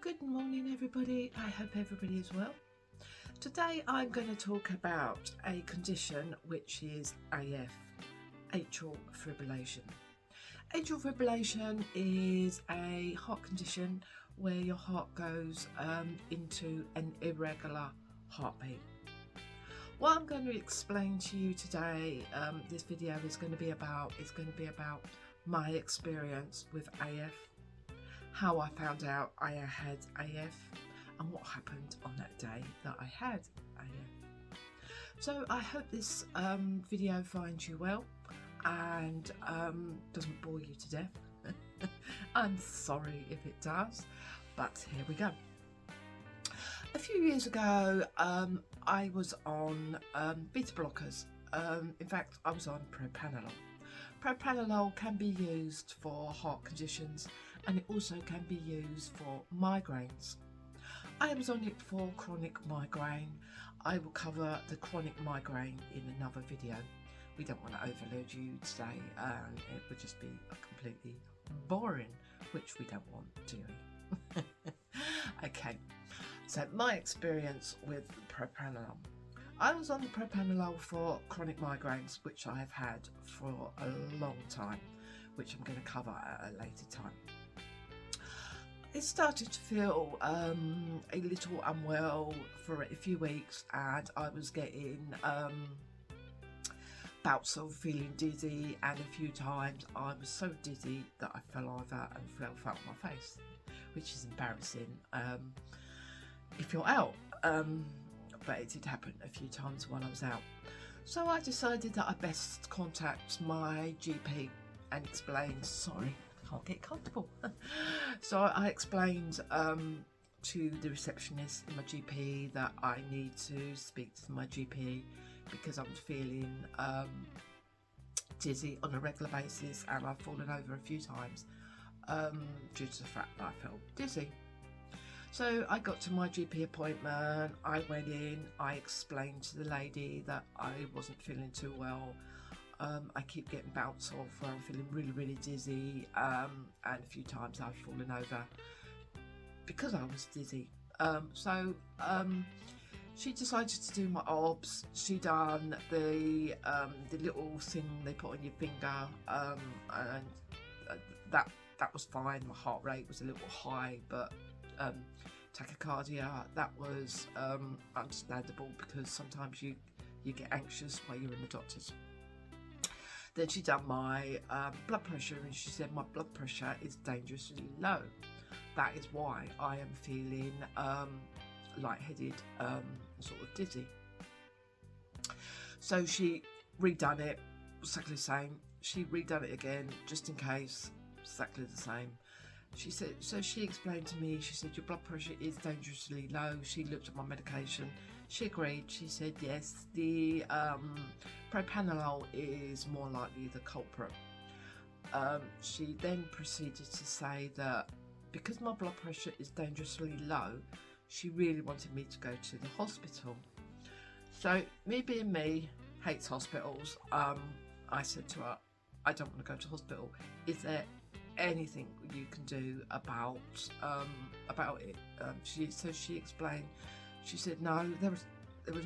Good morning everybody, I hope everybody is well. Today I'm going to talk about a condition which is AF, atrial fibrillation. Atrial fibrillation is a heart condition where your heart goes into an irregular heartbeat. What I'm going to explain to you today, this video is going to be about my experience with AF, how I found out I had AF, and what happened on that day that I had AF. So I hope this video finds you well and doesn't bore you to death. I'm sorry if it does, but here we go. A few years ago I was on beta blockers. In fact, I was on propranolol. Propranolol can be used for heart conditions and it also can be used for migraines. I was on it for chronic migraine. I will cover the chronic migraine in another video. We don't want to overload you today, it would just be completely boring, which we don't want, do we? Okay, so my experience with propranolol. I was on the propranolol for chronic migraines, which I have had for a long time, which I'm going to cover at a later time. It started to feel a little unwell for a few weeks, and I was getting bouts of feeling dizzy, and a few times I was so dizzy that I fell over and fell flat on my face, which is embarrassing if you're out. But it did happen a few times while I was out. So I decided that I best contact my GP and explain, sorry, I can't get comfortable. So I explained to the receptionist in my GP that I need to speak to my GP because I was feeling dizzy on a regular basis, and I've fallen over a few times due to the fact that I felt dizzy. So I got to my GP appointment, I went in, I explained to the lady that I wasn't feeling too well. I keep getting bouts of where I'm feeling really dizzy, and a few times I've fallen over because I was dizzy. She decided to do my obs. She done the little thing they put on your finger, and that was fine. My heart rate was a little high, but tachycardia, that was understandable because sometimes you get anxious while you're in the doctor's. Then she done my blood pressure, and she said my blood pressure is dangerously low. That is why I am feeling lightheaded, sort of dizzy. So she redone it, exactly the same. She redone it again just in case, exactly the same. She said, so she explained to me, she said your blood pressure is dangerously low. She looked at my medication, she agreed. She said yes, the propranolol is more likely the culprit. She then proceeded to say that because my blood pressure is dangerously low, she really wanted me to go to the hospital. So me being me, hates hospitals, I said to her, I don't want to go to hospital. Is there anything you can do about it? So she explained. She said no, there was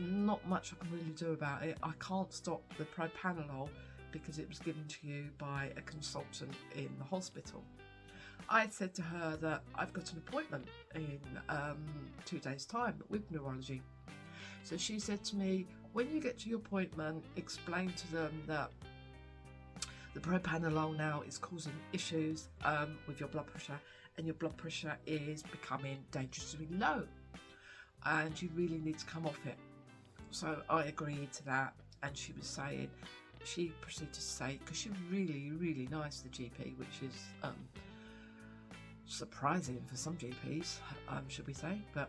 not much I can really do about it. I can't stop the propranolol because it was given to you by a consultant in the hospital. I said to her that I've got an appointment in 2 days time with neurology. So she said to me, when you get to your appointment, explain to them that the propranolol now is causing issues with your blood pressure, and your blood pressure is becoming dangerously low and you really need to come off it. So I agreed to that, and she proceeded to say, because she was really nice, the GP, which is surprising for some GPs, should we say, but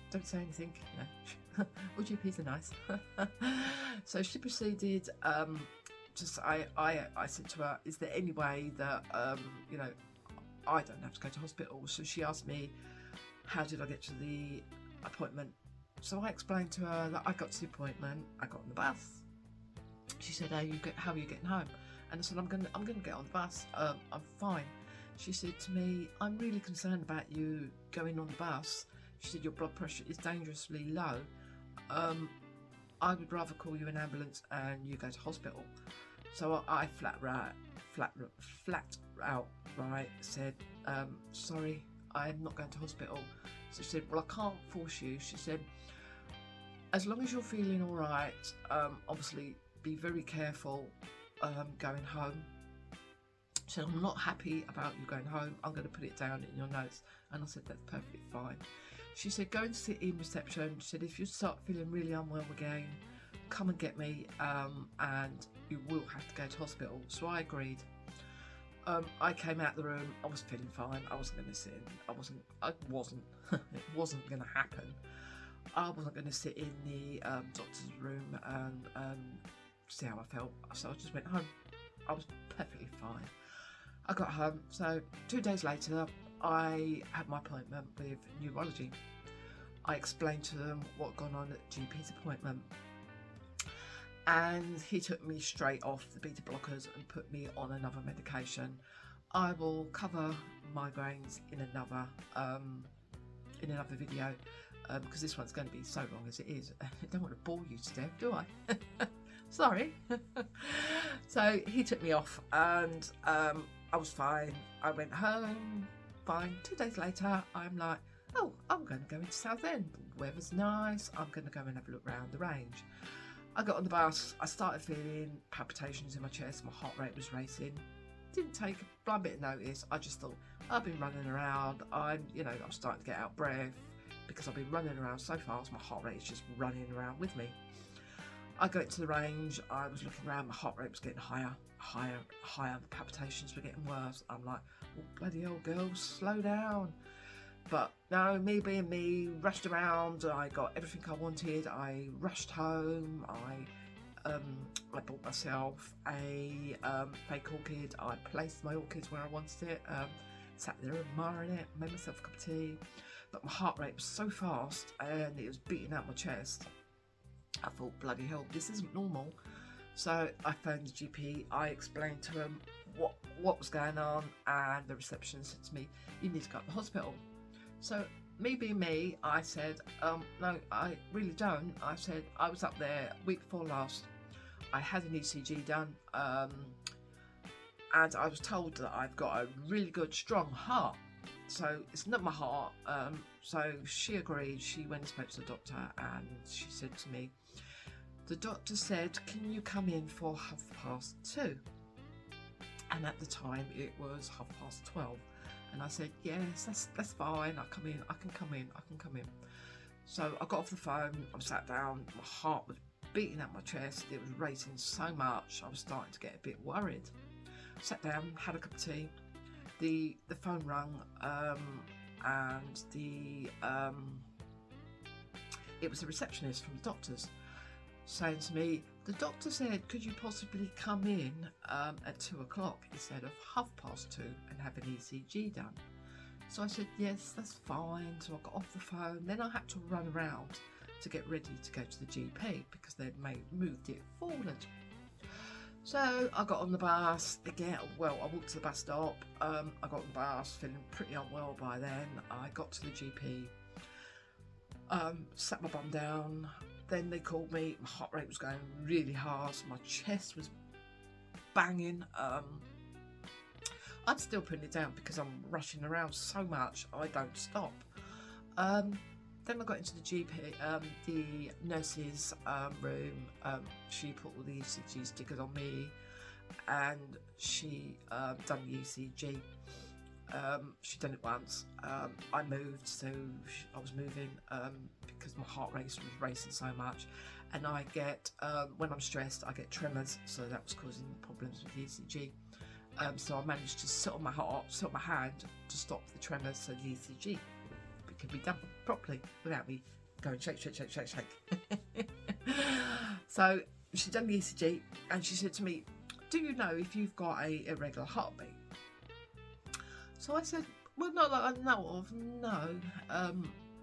don't say anything, you know. All GPs are nice. So she proceeded to say, I said to her, is there any way that you know, I don't have to go to hospital? So she asked me, how did I get to the appointment? So I explained to her that I got to the appointment, I got on the bus. She said, how are you getting home? And I said, I'm gonna get on the bus, I'm fine. She said to me, I'm really concerned about you going on the bus. She said, your blood pressure is dangerously low. I would rather call you an ambulance and you go to hospital. So I flat out said, sorry, I'm not going to hospital. So she said, well, I can't force you. She said, as long as you're feeling all right, obviously be very careful going home. She said, I'm not happy about you going home. I'm going to put it down in your notes. And I said, that's perfectly fine. She said, go and sit in reception. She said, if you start feeling really unwell again, come and get me, and you will have to go to hospital. So I agreed. I came out the room. I was feeling fine. I wasn't going to sit in. It wasn't going to happen. I wasn't going to sit in the doctor's room and see how I felt. So I just went home. I was perfectly fine. I got home. So 2 days later, I had my appointment with neurology. I explained to them what had gone on at GP's appointment, and he took me straight off the beta blockers and put me on another medication. I will cover migraines in another video because this one's going to be so long as it is. I don't want to bore you to death, do I? Sorry. So he took me off, and I was fine. I went home, fine. 2 days later, I'm like, oh, I'm going to go into Southend. The weather's nice. I'm going to go and have a look around the range. I got on the bus. I started feeling palpitations in my chest. My heart rate was racing. Didn't take a blind bit of notice. I just thought, I've been running around. I'm starting to get out of breath because I've been running around so fast. My heart rate is just running around with me. I got to the range. I was looking around. My heart rate was getting higher. The palpitations were getting worse. I'm like, oh, bloody hell, girl, slow down. But no, me being me, rushed around. I got everything I wanted. I rushed home. I bought myself a fake orchid. I placed my orchid where I wanted it. Sat there admiring it. Made myself a cup of tea. But my heart rate was so fast and it was beating out my chest. I thought, bloody hell, this isn't normal. So I phoned the GP. I explained to him what was going on, and the receptionist said to me, you need to go to the hospital. So me being me, I said, no, I really don't. I said, I was up there week before last. I had an ECG done, and I was told that I've got a really good, strong heart. So it's not my heart. So she agreed. She went and spoke to the doctor, and she said to me, the doctor said, can you come in for 2:30? And at the time it was 12:30. And I said, yes, that's fine. I can come in. So I got off the phone, I sat down, my heart was beating at my chest, it was racing so much, I was starting to get a bit worried. Sat down, had a cup of tea, the phone rang, and it was the receptionist from the doctor's saying to me, the doctor said, could you possibly come in at 2:00 instead of 2:30 and have an ECG done? So I said, yes, that's fine. So I got off the phone. Then I had to run around to get ready to go to the GP because they'd moved it forward. So I got on the bus again. Well, I walked to the bus stop. I got on the bus feeling pretty unwell by then. I got to the GP, sat my bum down. Then they called me. My heart rate was going really hard. My chest was banging. I'm still putting it down because I'm rushing around so much. I don't stop. Then I got into the GP, the nurse's room. She put all the ECG stickers on me, and she done the ECG. She done it once. I moved, so I was moving because my heart rate was racing so much, and I get when I'm stressed, I get tremors, so that was causing problems with the ECG. So I managed to sit on my hand to stop the tremors, so the ECG can be done properly without me going shake. So she done the ECG, and she said to me, "Do you know if you've got a irregular heartbeat?" So I said, well, not that I know of, no.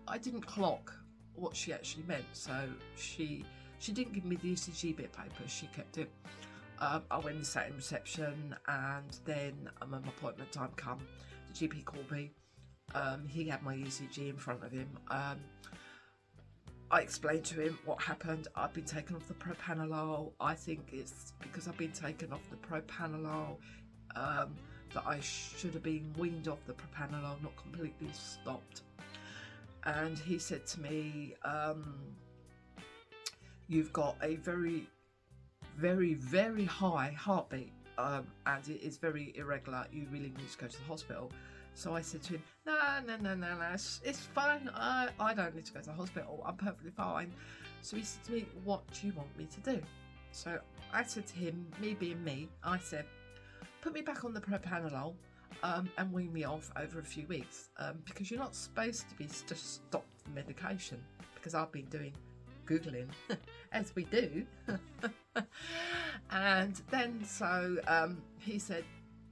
I didn't clock what she actually meant, so she didn't give me the ECG bit of paper, she kept it. I went and sat in reception, and then when my appointment time come, the GP called me. He had my ECG in front of him. I explained to him what happened. I've been taken off the propanolol. I think it's because I've been taken off the propanolol that I should have been weaned off the propanolol, not completely stopped. And he said to me, you've got a very, very, very high heartbeat, and it is very irregular. You really need to go to the hospital. So I said to him, no, it's fine. I don't need to go to the hospital. I'm perfectly fine. So he said to me, what do you want me to do? So I said to him, me being me, I said, put me back on the propanolol and wean me off over a few weeks, because you're not supposed to be just stop medication, because I've been doing Googling, as we do. And then so he said,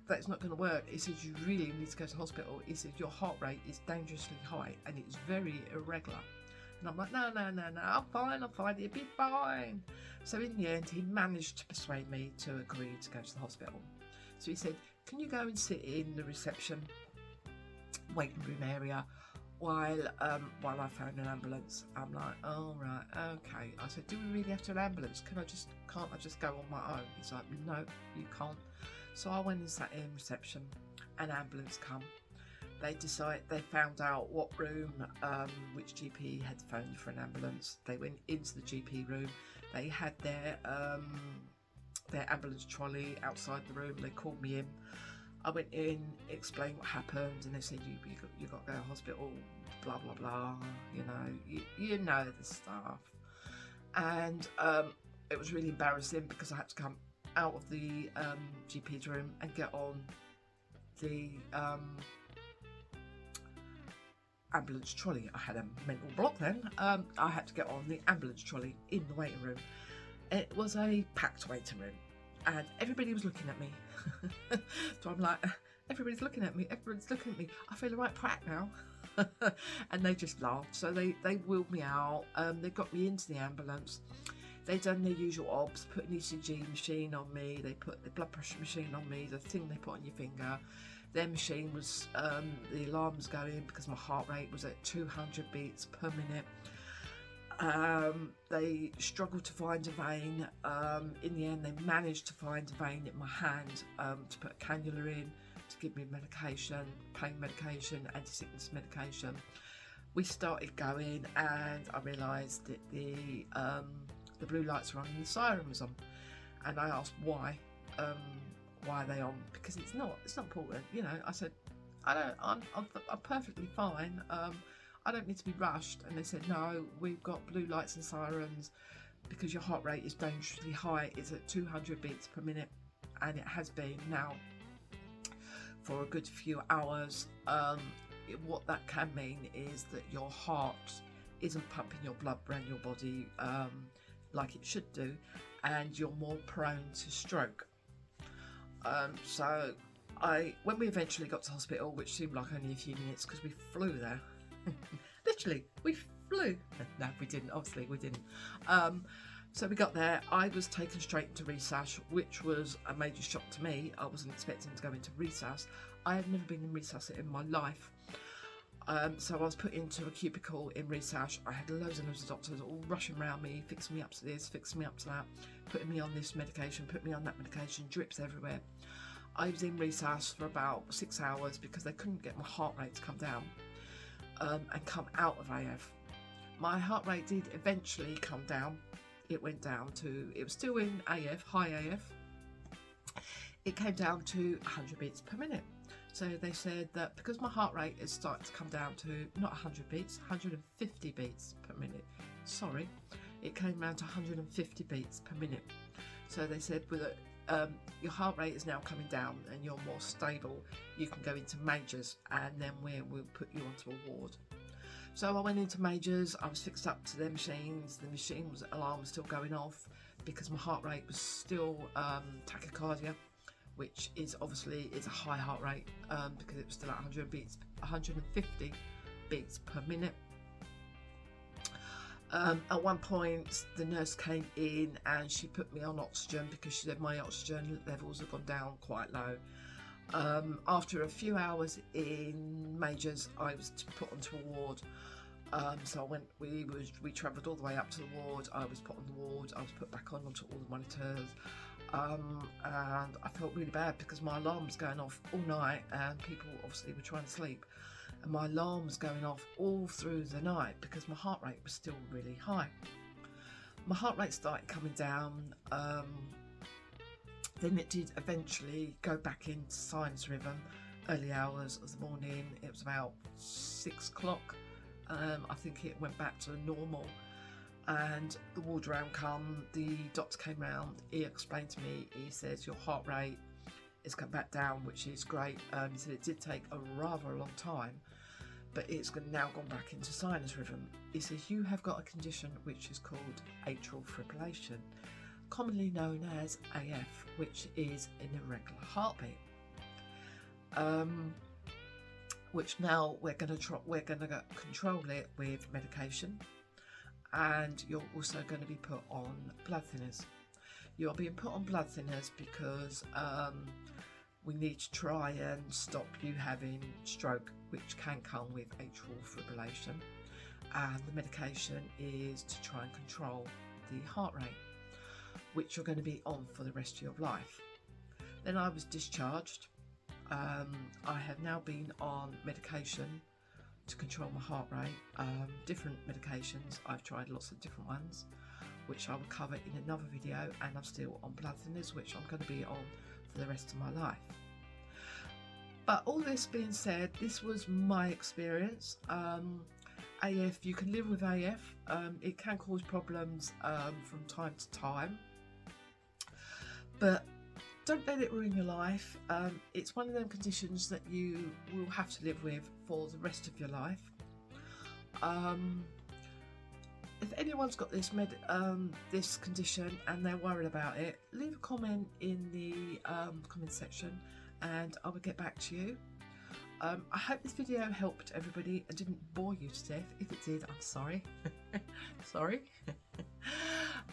that's not going to work. He said, you really need to go to hospital. He said, your heart rate is dangerously high and it's very irregular. And I'm like, no, I'm fine, it'll be fine. So in the end, he managed to persuade me to agree to go to the hospital. So he said, can you go and sit in the reception waiting room area while I found an ambulance? I'm like, oh right, okay. I said, do we really have to have an ambulance? Can't I just go on my own? He's like, no, you can't. So I went and sat in reception. An ambulance come. They found out what room, which GP had phoned for an ambulance. They went into the GP room. They had their ambulance trolley outside the room. They called me in. I went in, explained what happened, and they said, you got to go to hospital, blah blah blah. You know the stuff. And it was really embarrassing because I had to come out of the GP's room and get on the ambulance trolley. I had a mental block then. I had to get on the ambulance trolley in the waiting room. It was a packed waiting room and everybody was looking at me. So I'm like, everybody's looking at me, I feel a right prat now. And they just laughed. So they wheeled me out. They got me into the ambulance. They done their usual obs, put an ECG machine on me, they put the blood pressure machine on me, the thing they put on your finger. Their machine was, the alarm was going because my heart rate was at 200 beats per minute. They struggled to find a vein. In the end, they managed to find a vein in my hand to put a cannula in, to give me medication, pain medication, anti-sickness medication. We started going and I realised that the blue lights were on and the siren was on, and I asked why are they on, because it's not important, I said, I'm perfectly fine, I don't need to be rushed. And they said, no, we've got blue lights and sirens because your heart rate is dangerously high. It's at 200 beats per minute, and it has been now for a good few hours. What that can mean is that your heart isn't pumping your blood around your body like it should do, and you're more prone to stroke. So when we eventually got to hospital, which seemed like only a few minutes because we flew there, literally we flew. No, we didn't, obviously we didn't. So we got there. I was taken straight into resus, which was a major shock to me. I wasn't expecting to go into resus. I have never been in resus in my life. So I was put into a cubicle in resus. I had loads and loads of doctors all rushing around me, fixing me up to this, fixing me up to that, putting me on this medication, putting me on that medication, drips everywhere. I was in resus for about 6 hours because they couldn't get my heart rate to come down and come out of AF. My heart rate did eventually come down. It went down to, it was still in AF, high AF. It came down to 100 beats per minute. So they said that because my heart rate is starting to come down to not 100 beats, 150 beats per minute. Sorry, it came down to 150 beats per minute. So they said with your heart rate is now coming down and you're more stable, you can go into majors, and then we'll put you onto a ward. So I went into majors. I was fixed up to their machines. The alarm was still going off because my heart rate was still tachycardia, which is obviously a high heart rate because it was still at 150 beats per minute. At one point the nurse came in and she put me on oxygen because she said my oxygen levels have gone down quite low. After a few hours in majors, I was put onto a ward. So we travelled all the way up to the ward. I was put on the ward. I was put back onto all the monitors, and I felt really bad because my alarm was going off all night, and people obviously were trying to sleep, and my alarm was going off all through the night because my heart rate was still really high. My heart rate started coming down. Then it did eventually go back into sinus rhythm. Early hours of the morning, it was about 6 o'clock. I think it went back to normal, and the ward round come, the doctor came round, he explained to me, he says your heart rate is come back down, which is great. He said it did take a rather long time, but it's now gone back into sinus rhythm. He says you have got a condition which is called atrial fibrillation, commonly known as AF, which is an irregular heartbeat. Which now we're going to control it with medication, and you're also going to be put on blood thinners. You're being put on blood thinners because we need to try and stop you having stroke, which can come with atrial fibrillation, and the medication is to try and control the heart rate, which you're going to be on for the rest of your life. Then I was discharged. I have now been on medication to control my heart rate, different medications. I've tried lots of different ones, which I will cover in another video, and I'm still on blood thinners, which I'm going to be on for the rest of my life. But all this being said, this was my experience. AF, you can live with AF. It can cause problems from time to time, but don't let it ruin your life. It's one of them conditions that you will have to live with for the rest of your life. If anyone's got this this condition and they're worried about it, leave a comment in the comment section and I will get back to you. I hope this video helped everybody and didn't bore you to death. If it did, I'm sorry. Sorry.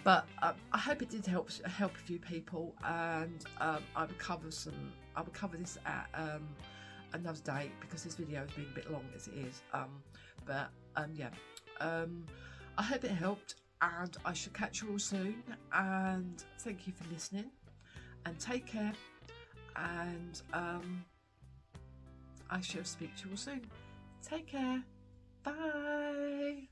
But I hope it did help a few people, and I will cover this at another date because this video has been a bit long as it is. Yeah. I hope it helped, and I shall catch you all soon. And thank you for listening, and take care. And I shall speak to you all soon. Take care. Bye.